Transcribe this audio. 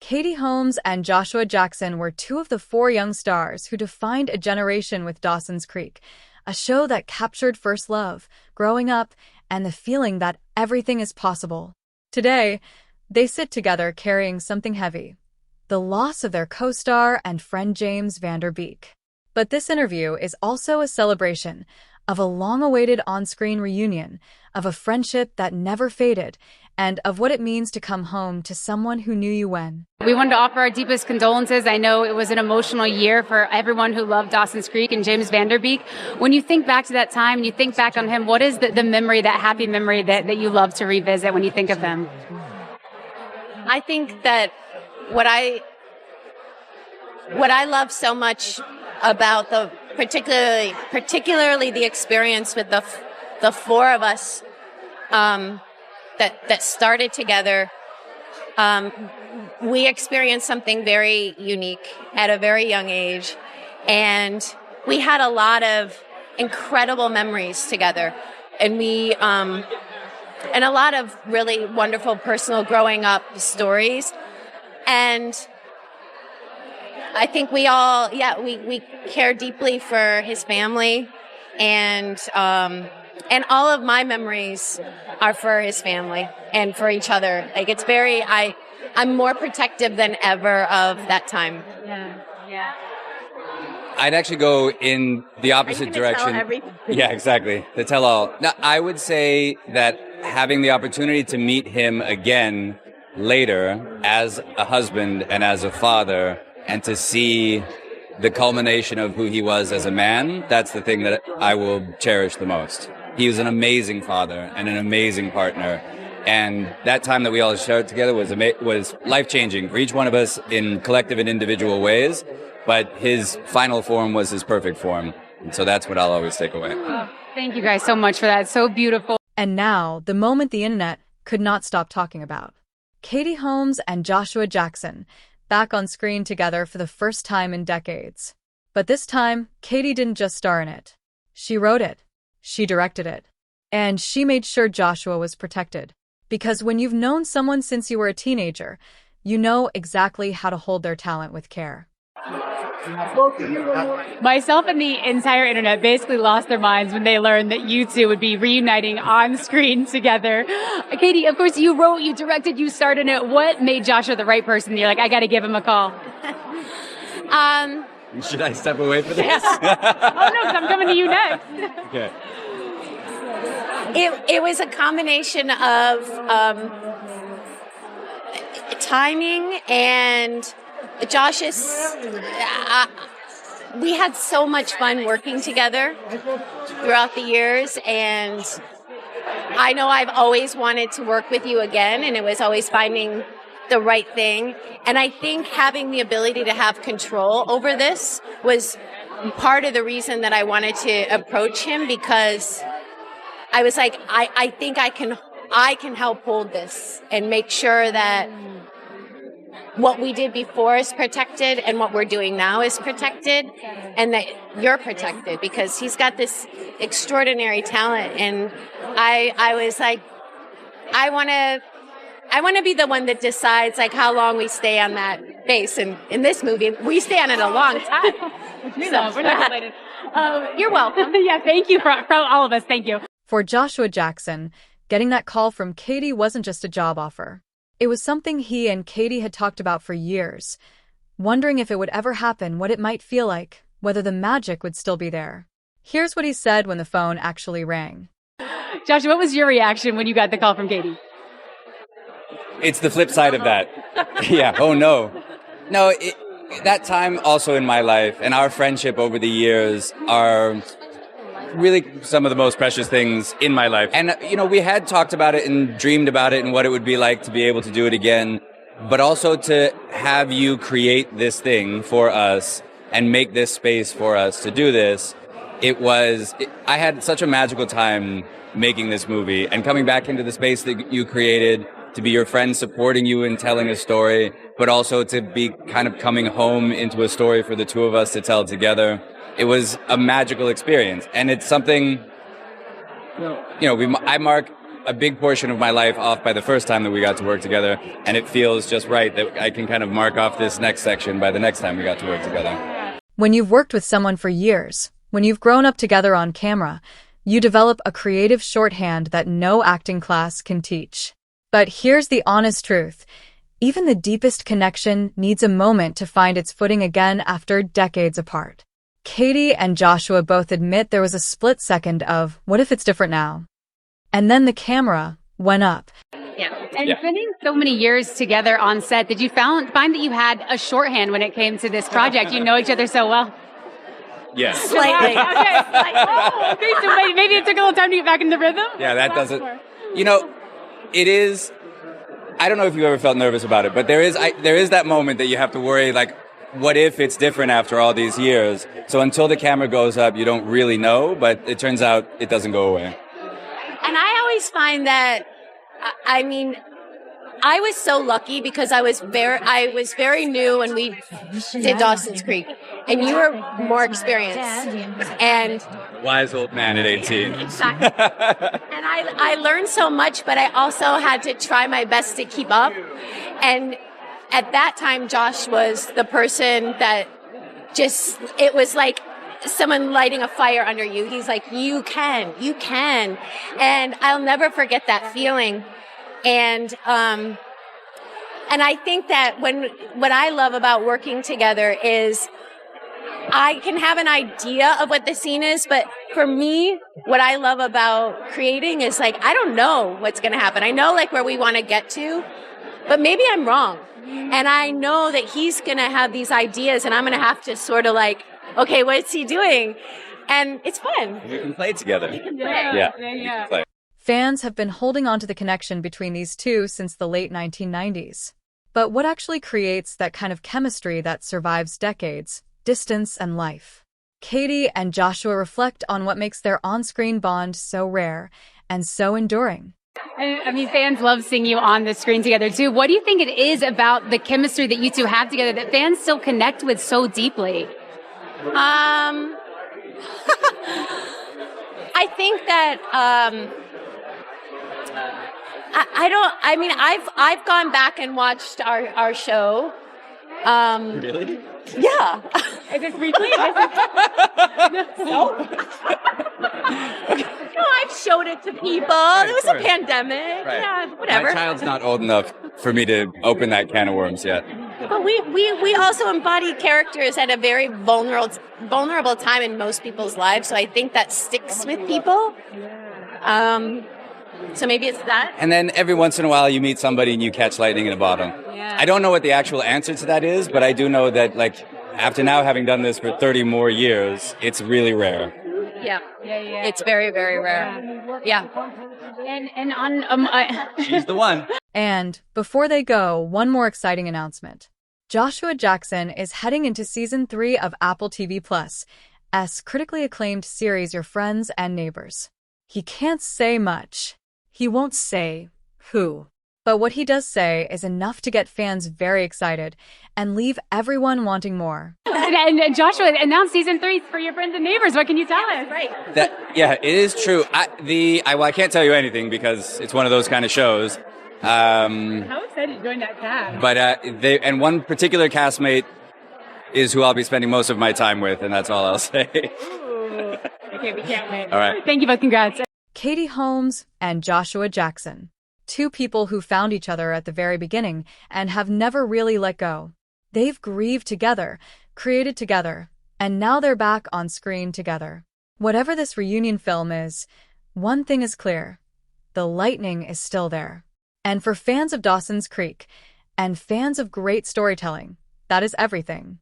Katie Holmes and Joshua Jackson were two of the four young stars who defined a generation with Dawson's Creek, a show that captured first love, growing up, and the feeling that everything is possible. Today, they sit together carrying something heavy, the loss of their co-star and friend James Van Der Beek. But this interview is also a celebration of a long-awaited on-screen reunion, of a friendship that never faded, and of what it means to come home to someone who knew you when. We wanted to offer our deepest condolences. I know it was an emotional year for everyone who loved Dawson's Creek and James Van Der Beek. When you think back to that time and you think back on him, what is the memory, that happy memory that you love to revisit when you think of him? I think that what I love so much about the particularly the experience with the four of us that started together, we experienced something very unique at a very young age, and we had a lot of incredible memories together, and and a lot of really wonderful personal growing up stories. And I think we all, we care deeply for his family, and all of my memories are for his family and for each other. Like, it's very, I'm more protective than ever of that time. Yeah. I'd actually go in the opposite direction. Yeah, exactly. The tell-all. Now, I would say that having the opportunity to meet him again later as a husband and as a father, and to see the culmination of who he was as a man, that's the thing that I will cherish the most. He was an amazing father and an amazing partner. And that time that we all shared together was life-changing for each one of us in collective and individual ways. But his final form was his perfect form. And so that's what I'll always take away. Oh, thank you guys so much for that. It's so beautiful. And now, the moment the internet could not stop talking about. Katie Holmes and Joshua Jackson, back on screen together for the first time in decades. But this time, Katie didn't just star in it. She wrote it. She directed it. And she made sure Joshua was protected. Because when you've known someone since you were a teenager, you know exactly how to hold their talent with care. Myself and the entire internet basically lost their minds when they learned that you two would be reuniting on screen together. Katie, of course, you wrote, you directed, you starred in it. What made Joshua the right person? You're like, I got to give him a call. Should I step away for this? Oh, no, 'cause I'm coming to you next. Okay. It was a combination of timing and Josh's. We had so much fun working together throughout the years, and I know I've always wanted to work with you again, and it was always finding the right thing. And I think having the ability to have control over this was part of the reason that I wanted to approach him, because I was like, I think I can help hold this and make sure that what we did before is protected and what we're doing now is protected, and that you're protected, because he's got this extraordinary talent. And I was like, I want to be the one that decides like how long we stay on that base. And in this movie, we stay on it a long time. No, we're not related. You're welcome. Yeah, thank you from all of us. Thank you. For Joshua Jackson, getting that call from Katie wasn't just a job offer. It was something he and Katie had talked about for years, wondering if it would ever happen, what it might feel like, whether the magic would still be there. Here's what he said when the phone actually rang. Joshua, what was your reaction when you got the call from Katie? It's the flip side of that. Yeah. Oh, no. No, that time also in my life and our friendship over the years are really some of the most precious things in my life. And, we had talked about it and dreamed about it and what it would be like to be able to do it again, but also to have you create this thing for us and make this space for us to do this. I had such a magical time making this movie and coming back into the space that you created, to be your friends supporting you in telling a story, but also to be kind of coming home into a story for the two of us to tell together. It was a magical experience, and it's something, I mark a big portion of my life off by the first time that we got to work together, and it feels just right that I can kind of mark off this next section by the next time we got to work together. When you've worked with someone for years, when you've grown up together on camera, you develop a creative shorthand that no acting class can teach. But here's the honest truth. Even the deepest connection needs a moment to find its footing again after decades apart. Katie and Joshua both admit there was a split second of, what if it's different now? And then the camera went up. Yeah. And spending so many years together on set, did you find that you had a shorthand when it came to this project? You know each other so well? Yes. Slightly. Okay, so maybe it took a little time to get back in the rhythm? Yeah, that doesn't... You know, it is... I don't know if you ever felt nervous about it, but there is that moment that you have to worry, like, what if it's different after all these years? So until the camera goes up, you don't really know, but it turns out it doesn't go away. And I always find that, I mean, I was so lucky because I was very new when we did Dawson's Creek, and you were more experienced. And wise old man at 18. Exactly. And I learned so much, but I also had to try my best to keep up. And at that time, Josh was the person that it was like someone lighting a fire under you. He's like, you can. And I'll never forget that feeling. And I think that what I love about working together is I can have an idea of what the scene is, but for me, what I love about creating is like, I don't know what's going to happen. I know like where we want to get to, but maybe I'm wrong. And I know that he's going to have these ideas and I'm going to have to sort of like, okay, what's he doing? And it's fun. We can play together. Yeah. Fans have been holding on to the connection between these two since the late 1990s. But what actually creates that kind of chemistry that survives decades, distance, and life? Katie and Joshua reflect on what makes their on-screen bond so rare and so enduring. I mean, fans love seeing you on the screen together, too. What do you think it is about the chemistry that you two have together that fans still connect with so deeply? I think that I've gone back and watched our show. Really? Yeah. Is this recently? No, I've showed it to people. There was a pandemic. Right. Yeah, whatever. My child's not old enough for me to open that can of worms yet. But we also embody characters at a very vulnerable time in most people's lives. So I think that sticks with people. So maybe it's that. And then every once in a while you meet somebody and you catch lightning in a bottle. Yeah. I don't know what the actual answer to that is, but I do know that, like, after now having done this for 30 more years, it's really rare. Yeah. It's very, very rare. Yeah. And on She's the one. And before they go, one more exciting announcement. Joshua Jackson is heading into Season 3 of Apple TV Plus' critically acclaimed series Your Friends and Neighbors. He can't say much. He won't say who. But what he does say is enough to get fans very excited and leave everyone wanting more. And Joshua announced Season 3 for Your Friends and Neighbors. What can you tell us? Right. It is true. I can't tell you anything because it's one of those kind of shows. How excited to join that cast. But one particular castmate is who I'll be spending most of my time with, and that's all I'll say. Ooh. Okay, we can't wait. All right. Thank you both. Congrats. Katie Holmes and Joshua Jackson. Two people who found each other at the very beginning and have never really let go. They've grieved together, created together, and now they're back on screen together. Whatever this reunion film is, one thing is clear. The lightning is still there. And for fans of Dawson's Creek and fans of great storytelling, that is everything.